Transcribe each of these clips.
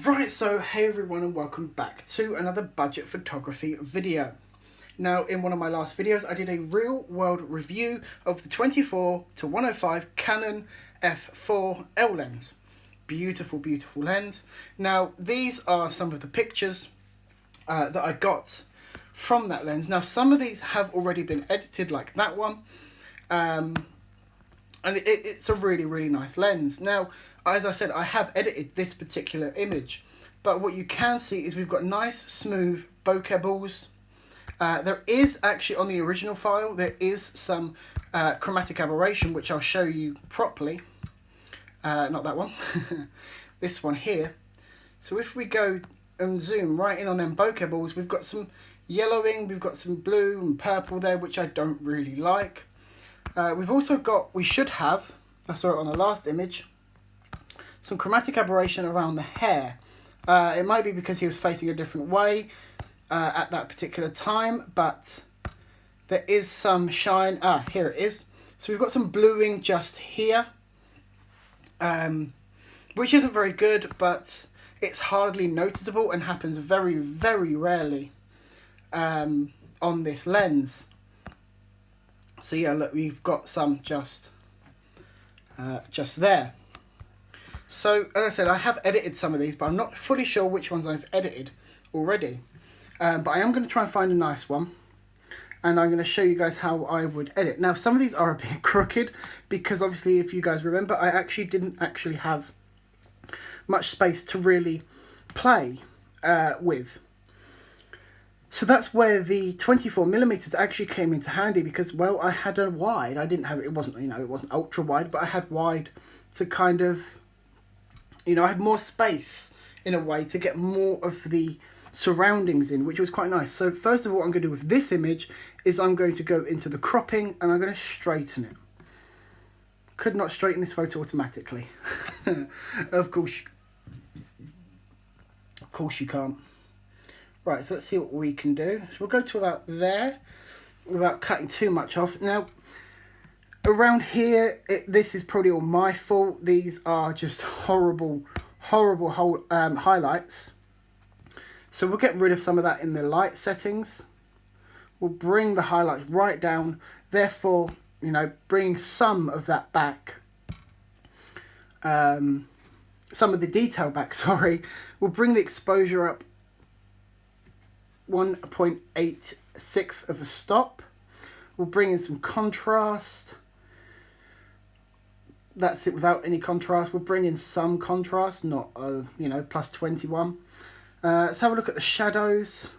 Right, so hey everyone and welcome back to another budget photography video. Now, in one of my last videos, I did a real world review of the 24 to 105 Canon f4 L lens. Beautiful, beautiful lens. Now, these are some of the pictures that I got from that lens. Now, some of these have already been edited, like that one. And it's a really, really nice lens. Now, as I said, I have edited this particular image, but what you can see is we've got nice, smooth bokeh balls. There is actually, on the original file, there is some chromatic aberration, which I'll show you properly. Not that one, this one here. So if we go and zoom right in on them bokeh balls, we've got some yellowing, we've got some blue and purple there, which I don't really like. We've also got, we should have, I saw it on the last image, some chromatic aberration around the hair. It might be because he was facing a different way at that particular time, but there is some shine. Here it is. So we've got some bluing just here, which isn't very good, but it's hardly noticeable and happens very, very rarely on this lens. So yeah, look, we've got some just there. So, as I said, I have edited some of these, but I'm not fully sure which ones I've edited already. But I am going to try and find a nice one, and I'm going to show you guys how I would edit. Now, some of these are a bit crooked, because obviously, if you guys remember, I actually didn't have much space to really play with. So that's where the 24mm actually came into handy, because, well, I had a wide. I didn't have, it wasn't, it wasn't ultra wide, but I had wide to kind of, I had more space in a way to get more of the surroundings in, which was quite nice. So first of all, what I'm going to do with this image is I'm going to go into the cropping and I'm going to straighten it. Could not straighten this photo automatically. Of course you can't. Right, so let's see what we can do. So we'll go to about there without cutting too much off. Now, around here, this is probably all my fault. These are just horrible highlights. So we'll get rid of some of that in the light settings. We'll bring the highlights right down. Therefore, bringing some of that back. Some of the detail back, sorry. We'll bring the exposure up 1.86 of a stop. We'll bring in some contrast. That's it without any contrast. We'll bring in some contrast, not plus 21. Let's have a look at the shadows.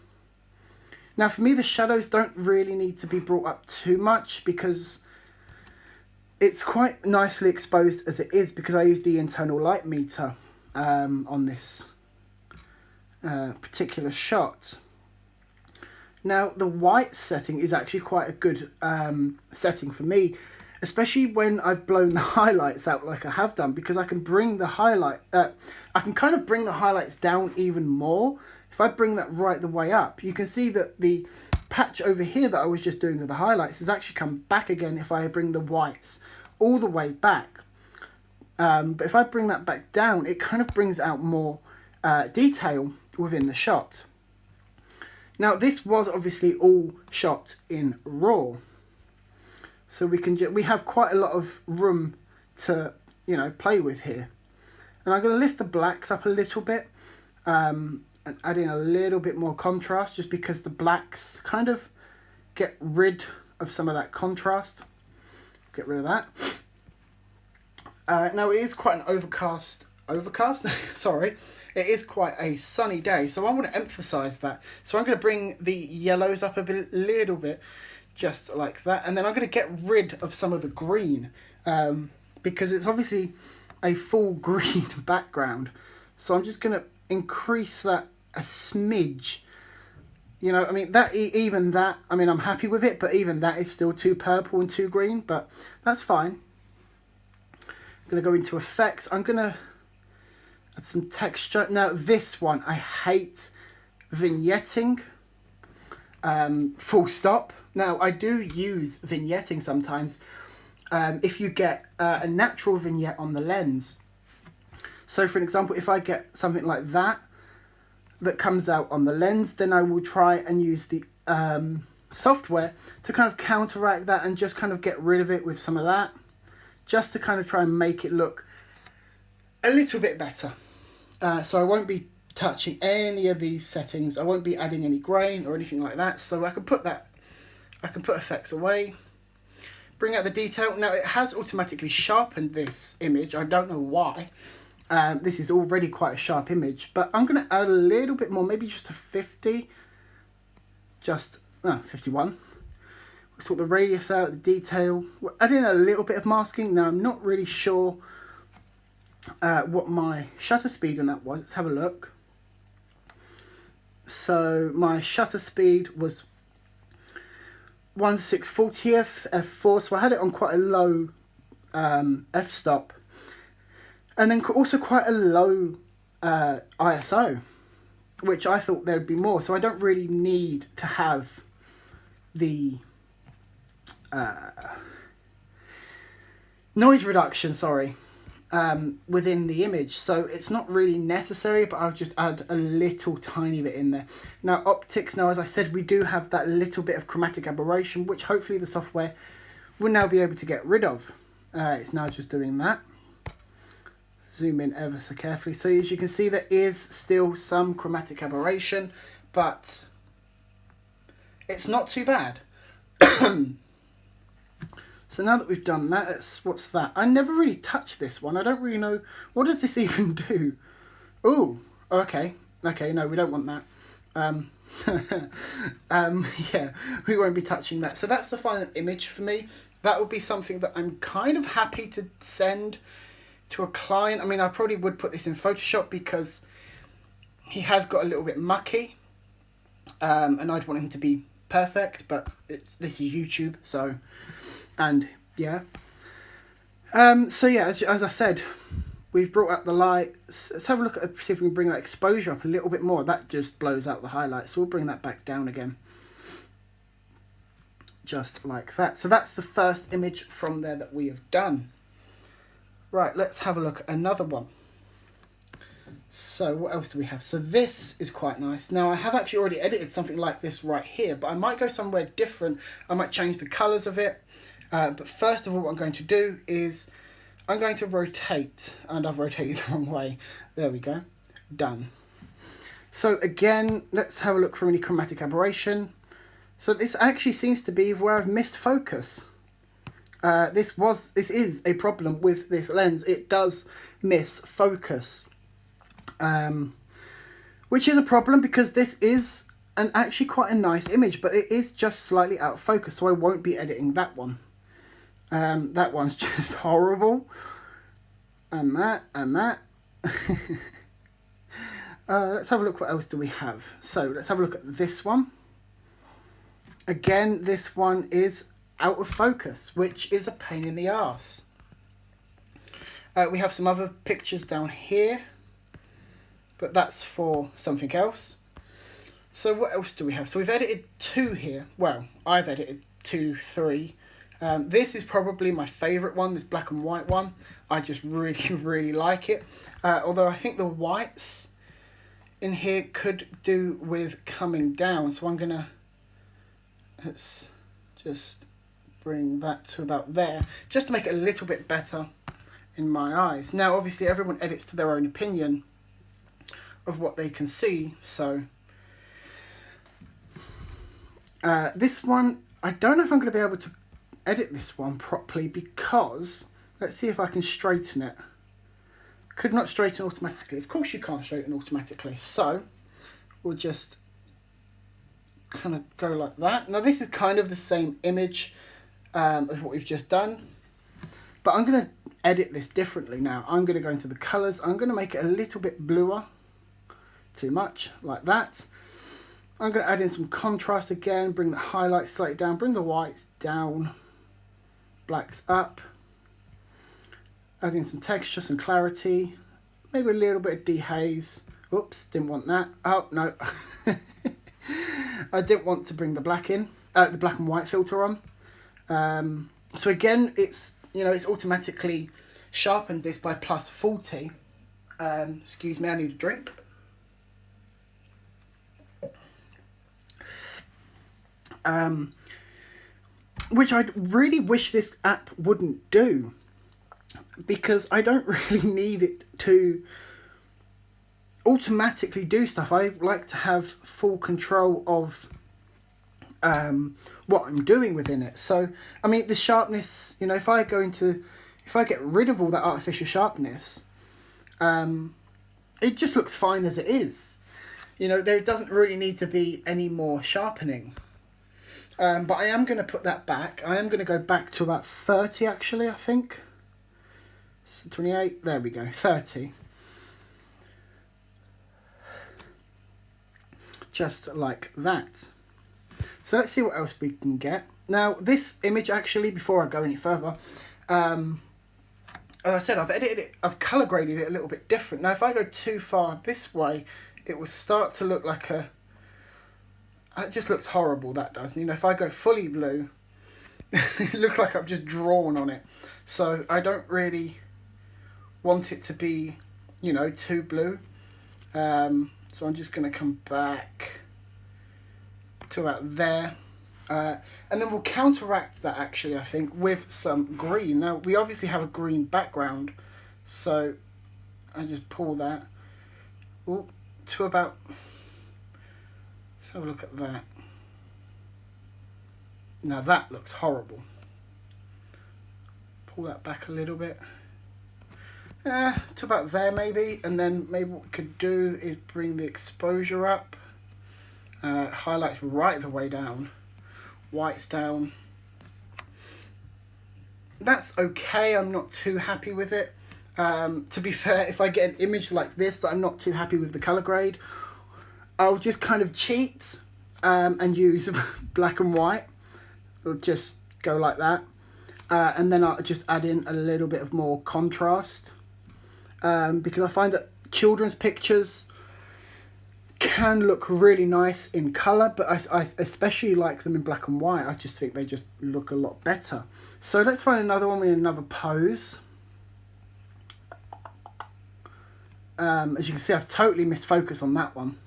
Now for me, the shadows don't really need to be brought up too much, because it's quite nicely exposed as it is, because I use the internal light meter on this particular shot. Now the white setting is actually quite a good setting for me, especially when I've blown the highlights out like I have done, because I can bring the I can kind of bring the highlights down even more. If I bring that right the way up, you can see that the patch over here that I was just doing with the highlights has actually come back again if I bring the whites all the way back. But if I bring that back down, it kind of brings out more detail within the shot. Now this was obviously all shot in RAW. So we have quite a lot of room to, play with here. And I'm going to lift the blacks up a little bit and add in a little bit more contrast, just because the blacks kind of get rid of some of that contrast. Get rid of that. Now it is quite an overcast, sorry. It is quite a sunny day, so I want to emphasize that. So I'm going to bring the yellows up a little bit, just like that, and then I'm going to get rid of some of the green, because it's obviously a full green background. So I'm just going to increase that a smidge. Even that, I'm happy with it, but even that is still too purple and too green, but that's fine. I'm going to go into effects. I'm going to add some texture. Now this one, I hate vignetting, full stop. Now, I do use vignetting sometimes if you get a natural vignette on the lens. So for an example, if I get something like that comes out on the lens, then I will try and use the software to kind of counteract that and just kind of get rid of it with some of that, just to kind of try and make it look a little bit better. So I won't be touching any of these settings. I won't be adding any grain or anything like that. So I can put effects away, bring out the detail. Now it has automatically sharpened this image. I don't know why. This is already quite a sharp image, but I'm going to add a little bit more, maybe just a 50, just 51. We'll sort the radius out, the detail. We're adding a little bit of masking. Now I'm not really sure what my shutter speed on that was. Let's have a look. So my shutter speed was 1/640th f4, so I had it on quite a low f-stop, and then also quite a low ISO, which I thought there would be more, so I don't really need to have the noise reduction, within the image, so it's not really necessary, but I'll just add a little tiny bit in there. Now optics, now as I said, we do have that little bit of chromatic aberration, which hopefully the software will now be able to get rid of. It's now just doing that. Zoom in ever so carefully. So as you can see, there is still some chromatic aberration, but it's not too bad. So now that we've done that, what's that? I never really touched this one. I don't really know. What does this even do? Oh, okay. Okay, no, we don't want that. Yeah, we won't be touching that. So that's the final image for me. That would be something that I'm kind of happy to send to a client. I mean, I probably would put this in Photoshop because he has got a little bit mucky. And I'd want him to be perfect, but this is YouTube, so... And yeah, so yeah, as I said, we've brought up the lights. Let's have a look at, see if we can bring that exposure up a little bit more. That just blows out the highlights, so we'll bring that back down again, just like that. So that's the first image from there that we have done. Right, let's have a look at another one. So what else do we have? So this is quite nice. Now I have actually already edited something like this right here, but I might go somewhere different. I might change the colours of it. But first of all, what I'm going to do is I'm going to rotate, and I've rotated the wrong way. There we go. Done. So again, let's have a look for any chromatic aberration. So this actually seems to be where I've missed focus. This is a problem with this lens. It does miss focus, which is a problem because this is actually quite a nice image, but it is just slightly out of focus, so I won't be editing that one. That one's just horrible. And that. Let's have a look, what else do we have? So let's have a look at this one. Again, this one is out of focus, which is a pain in the arse. We have some other pictures down here, but that's for something else. So what else do we have? So we've edited 2 here. Well, I've edited 2, 3. This is probably my favourite one, this black and white one. I just really like it. Although I think the whites in here could do with coming down. So I'm gonna, let's just bring that to about there, just to make it a little bit better in my eyes. Now obviously everyone edits to their own opinion of what they can see, so this one, I don't know if I'm going to be able to edit this one properly because, let's see if I can straighten it. Could not straighten automatically. Of course you can't straighten automatically, so we'll just kind of go like that. Now this is kind of the same image as what we've just done, but I'm going to edit this differently now. I'm going to go into the colours. I'm going to make it a little bit bluer, too much, like that. I'm going to add in some contrast again, bring the highlights slightly down, bring the whites down, blacks up, add in some texture, some clarity, maybe a little bit of dehaze. Oops, didn't want that. Oh, no. I didn't want to bring the black in, the black and white filter on. So again, it's automatically sharpened this by +40. Excuse me, I need a drink. Which I really wish this app wouldn't do, because I don't really need it to automatically do stuff. I like to have full control of what I'm doing within it. So, I mean, the sharpness, you know, if I get rid of all that artificial sharpness, it just looks fine as it is. You know, there doesn't really need to be any more sharpening. But I am going to put that back. I am going to go back to about 30, actually, I think. So 28, there we go, 30. Just like that. So let's see what else we can get. Now, this image, actually, before I go any further, as I said, I've edited it, I've colour graded it a little bit different. Now, if I go too far this way, it will start to look like a... It just looks horrible, that does. You know, if I go fully blue, it looks like I've just drawn on it. So I don't really want it to be, you know, too blue. So I'm just going to come back to about there. And then we'll counteract that, actually, I think, with some green. Now, we obviously have a green background, so I just pull that to about... Let's have a look at that. Now, that looks horrible. Pull that back a little bit. To about there, maybe. And then maybe what we could do is bring the exposure up. Highlights right the way down. Whites down. That's okay. I'm not too happy with it. To be fair, if I get an image like this that I'm not too happy with the color grade, I'll just kind of cheat and use black and white. I'll just go like that. And then I'll just add in a little bit of more contrast. Because I find that children's pictures can look really nice in colour, but I especially like them in black and white. I just think they just look a lot better. So let's find another one with another pose. As you can see, I've totally missed focus on that one,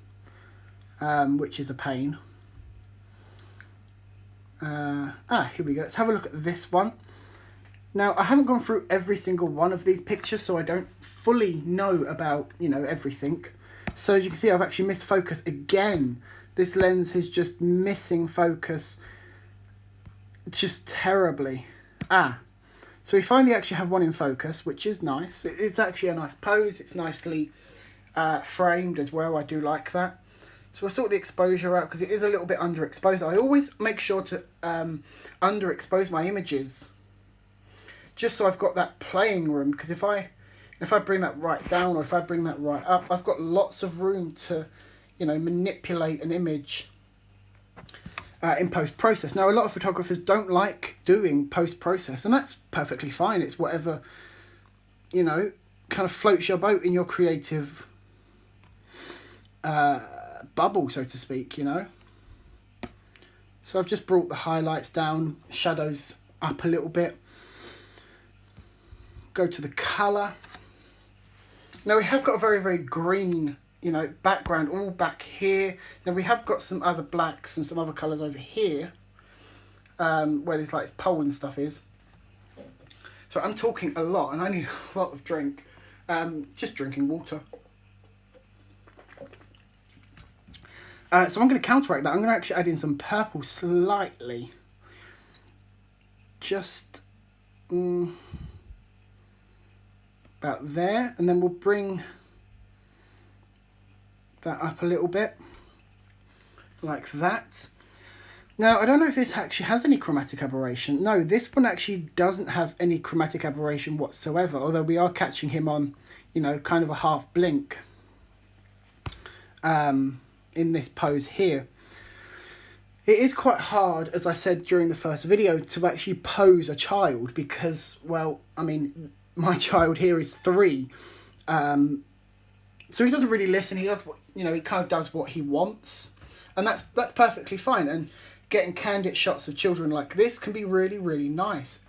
which is a pain. Here we go. Let's have a look at this one. Now, I haven't gone through every single one of these pictures, so I don't fully know about, you know, everything. So as you can see, I've actually missed focus again. This lens is just missing focus just terribly. So we finally actually have one in focus, which is nice. It's actually a nice pose. It's nicely framed as well. I do like that. So we'll sort the exposure out because it is a little bit underexposed. I always make sure to underexpose my images, just so I've got that playing room, because if I bring that right down or if I bring that right up, I've got lots of room to, you know, manipulate an image in post-process. Now, a lot of photographers don't like doing post-process, and that's perfectly fine. It's whatever, you know, kind of floats your boat in your creative bubble, so to speak, you know. So I've just brought the highlights down, shadows up a little bit. Go to the colour. Now we have got a very, very green, you know, background all back here. Now we have got some other blacks and some other colours over here, where this like this pole and stuff is. So I'm talking a lot and I need a lot of drink. Just drinking water. So I'm going to counteract that. I'm going to actually add in some purple slightly. Just... about there, and then we'll bring that up a little bit like that. Now I don't know if this actually has any chromatic aberration. No, this one actually doesn't have any chromatic aberration whatsoever, although we are catching him on, you know, kind of a half blink in this pose here. It is quite hard, as I said during the first video, to actually pose a child because, well, I mean, my child here is 3, so he doesn't really listen. He does what, you know, he kind of does what he wants, and that's perfectly fine. And getting candid shots of children like this can be really, really nice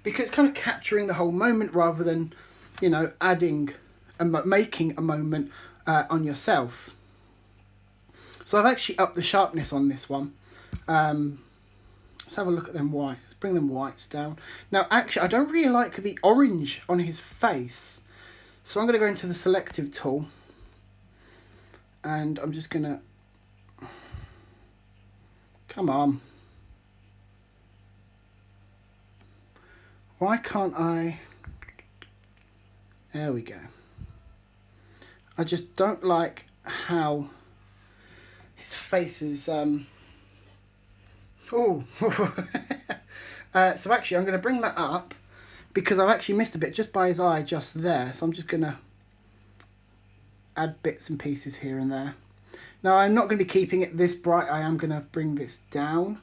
because it's kind of capturing the whole moment rather than, you know, adding making a moment on yourself. So I've actually upped the sharpness on this one. Let's have a look at them whites. Let's bring them whites down. Now, actually, I don't really like the orange on his face. So I'm going to go into the selective tool. And I'm just going to... Come on. Why can't I... There we go. I just don't like how his face is... Oh, so actually I'm going to bring that up because I've actually missed a bit just by his eye just there. So I'm just going to add bits and pieces here and there. Now I'm not going to be keeping it this bright. I am going to bring this down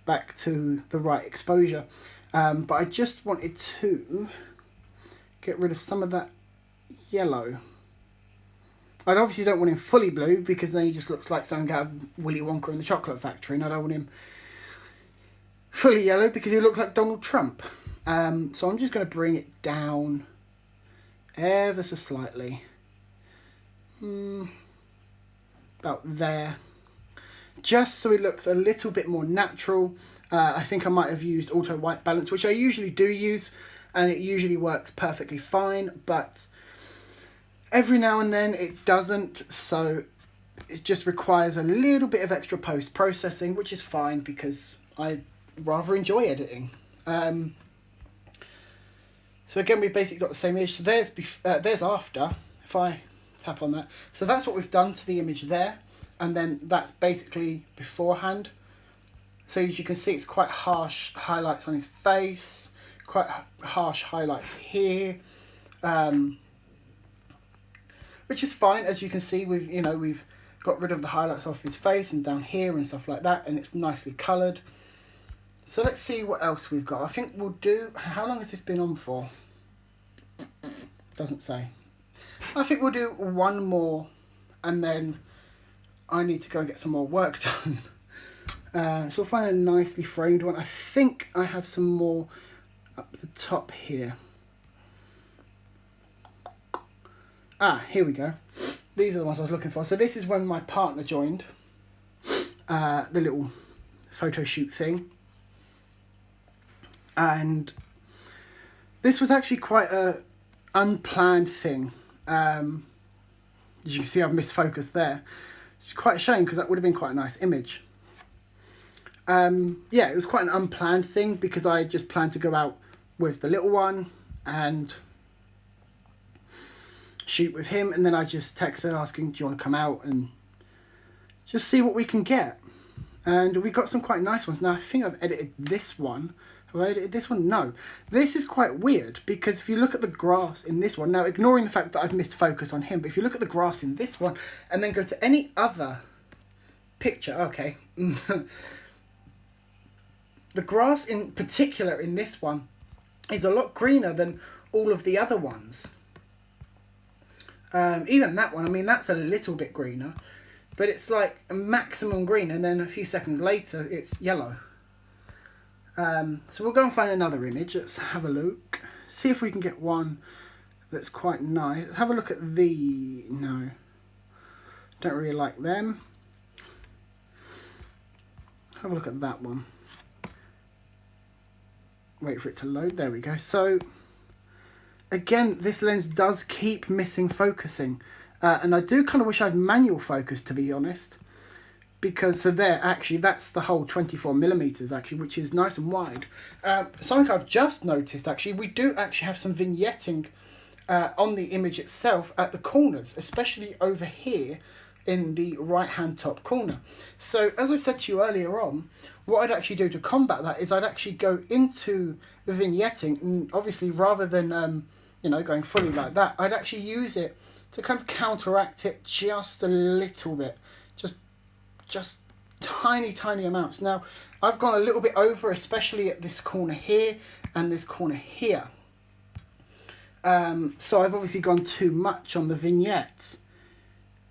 back to the right exposure. But I just wanted to get rid of some of that yellow. I obviously don't want him fully blue because then he just looks like something out of Willy Wonka in the Chocolate Factory, and I don't want him fully yellow because he looks like Donald Trump. So I'm just going to bring it down ever so slightly. About there. Just so it looks a little bit more natural. I think I might have used auto white balance, which I usually do use, and it usually works perfectly fine, but every now and then it doesn't, so it just requires a little bit of extra post-processing, which is fine because I rather enjoy editing. So again, we've basically got the same image. So there's after, if I tap on that. So that's what we've done to the image there, and then that's basically beforehand. So as you can see, it's quite harsh highlights on his face, quite harsh highlights here. Which is fine, as you can see, we've got rid of the highlights off his face and down here and stuff like that, and it's nicely coloured. So let's see what else we've got. I think we'll do... How long has this been on for? Doesn't say. I think we'll do one more, and then I need to go and get some more work done. So we'll find a nicely framed one. I think I have some more up the top here. Here we go. These are the ones I was looking for. So this is when my partner joined the little photo shoot thing. And this was actually quite a unplanned thing. As you can see, I've misfocused there. It's quite a shame because that would have been quite a nice image. Yeah, it was quite an unplanned thing because I just planned to go out with the little one and shoot with him, and then I just text her asking, do you want to come out and just see what we can get? And we got some quite nice ones. Now I think I've edited this one. Have I edited this one? No. This is quite weird because if you look at the grass in this one, now ignoring the fact that I've missed focus on him, but if you look at the grass in this one and then go to any other picture, okay. The grass in particular in this one is a lot greener than all of the other ones. Even that one, I mean, that's a little bit greener, but it's like a maximum green, and then a few seconds later, it's yellow. So we'll go and find another image. Let's have a look. See if we can get one that's quite nice. Let's have a look at the... No. Don't really like them. Have a look at that one. Wait for it to load. There we go. So... Again, this lens does keep missing focusing, and I do kind of wish I had manual focus, to be honest, because so there, actually, that's the whole 24mm, actually, which is nice and wide. Something I've just noticed, actually, we do actually have some vignetting on the image itself at the corners, especially over here in the right-hand top corner. So, as I said to you earlier on, what I'd actually do to combat that is I'd actually go into the vignetting, and obviously, rather than... you know, going fully like that, I'd actually use it to kind of counteract it just a little bit. Just tiny amounts. Now, I've gone a little bit over, especially at this corner here and this corner here. So I've obviously gone too much on the vignette.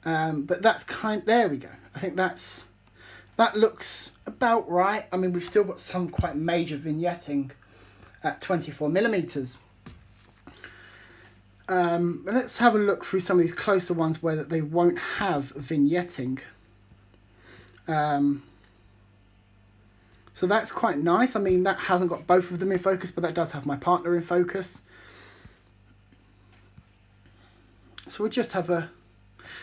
But that's there we go. I think that looks about right. I mean, we've still got some quite major vignetting at 24mm. Let's have a look through some of these closer ones where they won't have vignetting. So that's quite nice. I mean, that hasn't got both of them in focus, but that does have my partner in focus. So we'll just have a...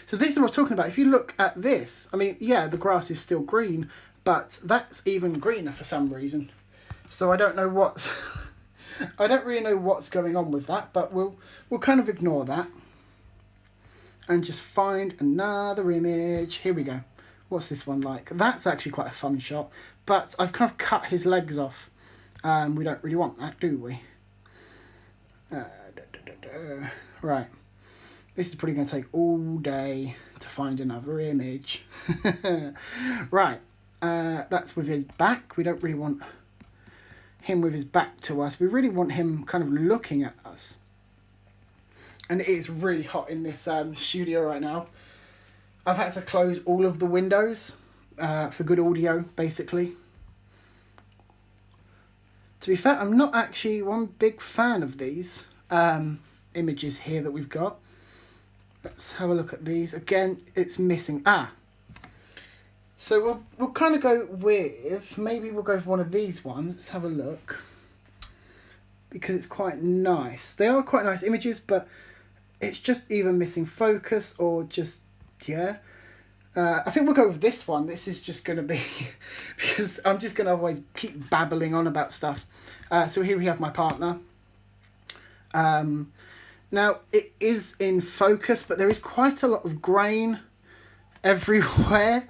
So this is what I'm talking about. If you look at this, I mean, yeah, the grass is still green, but that's even greener for some reason. So I don't know what's... I don't really know what's going on with that, but we'll kind of ignore that. And just find another image. Here we go. What's this one like? That's actually quite a fun shot, but I've kind of cut his legs off. We don't really want that, do we? Right. This is probably going to take all day to find another image. Right. That's with his back. We don't really want him with his back to us. We really want him kind of looking at us. And it is really hot in this studio right now. I've had to close all of the windows for good audio, basically. To be fair, I'm not actually one big fan of these images here that we've got. Let's have a look at these. Again, it's missing. So we'll kind of go with, maybe we'll go with one of these ones. Let's have a look. Because it's quite nice. They are quite nice images, but it's just either missing focus or just, yeah. I think we'll go with this one. This is just going to be, because I'm just going to always keep babbling on about stuff. So here we have my partner. Now, it is in focus, but there is quite a lot of grain everywhere,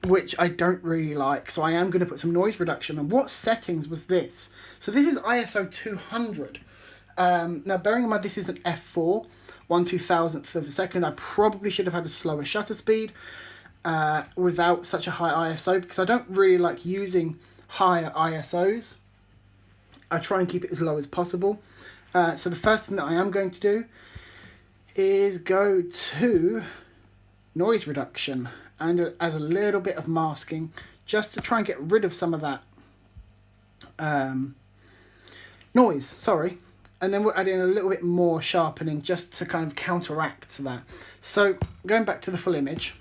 which I don't really like. So I am going to put some noise reduction on. What settings was this? So this is ISO 200. Now, bearing in mind this is an f4, 1/2000th of a second, I probably should have had a slower shutter speed without such a high ISO, because I don't really like using higher ISOs. I try and keep it as low as possible. So the first thing that I am going to do is go to noise reduction and add a little bit of masking just to try and get rid of some of that noise, sorry. And then we'll add in a little bit more sharpening just to kind of counteract that. So going back to the full image,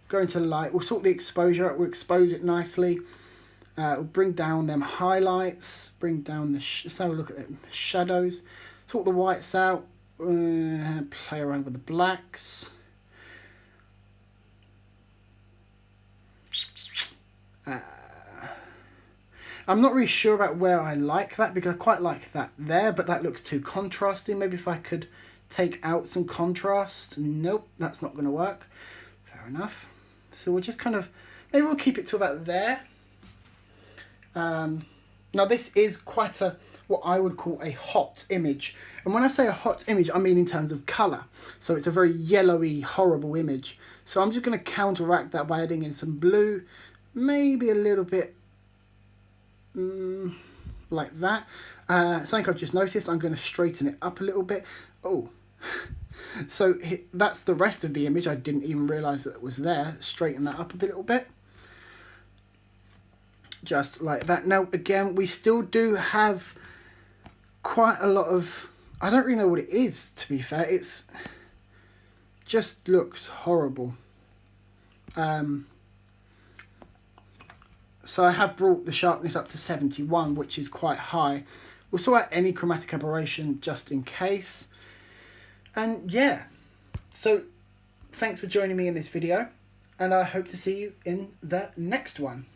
go into light, we'll sort the exposure out, we'll expose it nicely. We'll bring down them highlights, bring down the, let's have a look at the shadows, sort the whites out, play around with the blacks. I'm not really sure about where I like that, because I quite like that there, but that looks too contrasty. Maybe if I could take out some contrast. Nope, that's not going to work. Fair enough. So we'll just kind of, maybe we'll keep it to about there. Now this is quite a, what I would call a hot image. And when I say a hot image, I mean in terms of colour. So it's a very yellowy, horrible image. So I'm just going to counteract that by adding in some blue, maybe a little bit like that. Something I've just noticed, I'm going to straighten it up a little bit. Oh, so that's the rest of the image. I didn't even realise that it was there. Straighten that up a little bit. Just like that. Now, again, we still do have quite a lot of... I don't really know what it is, to be fair. It's just looks horrible. So I have brought the sharpness up to 71, which is quite high. We'll sort out any chromatic aberration just in case. And yeah, so thanks for joining me in this video, and I hope to see you in the next one.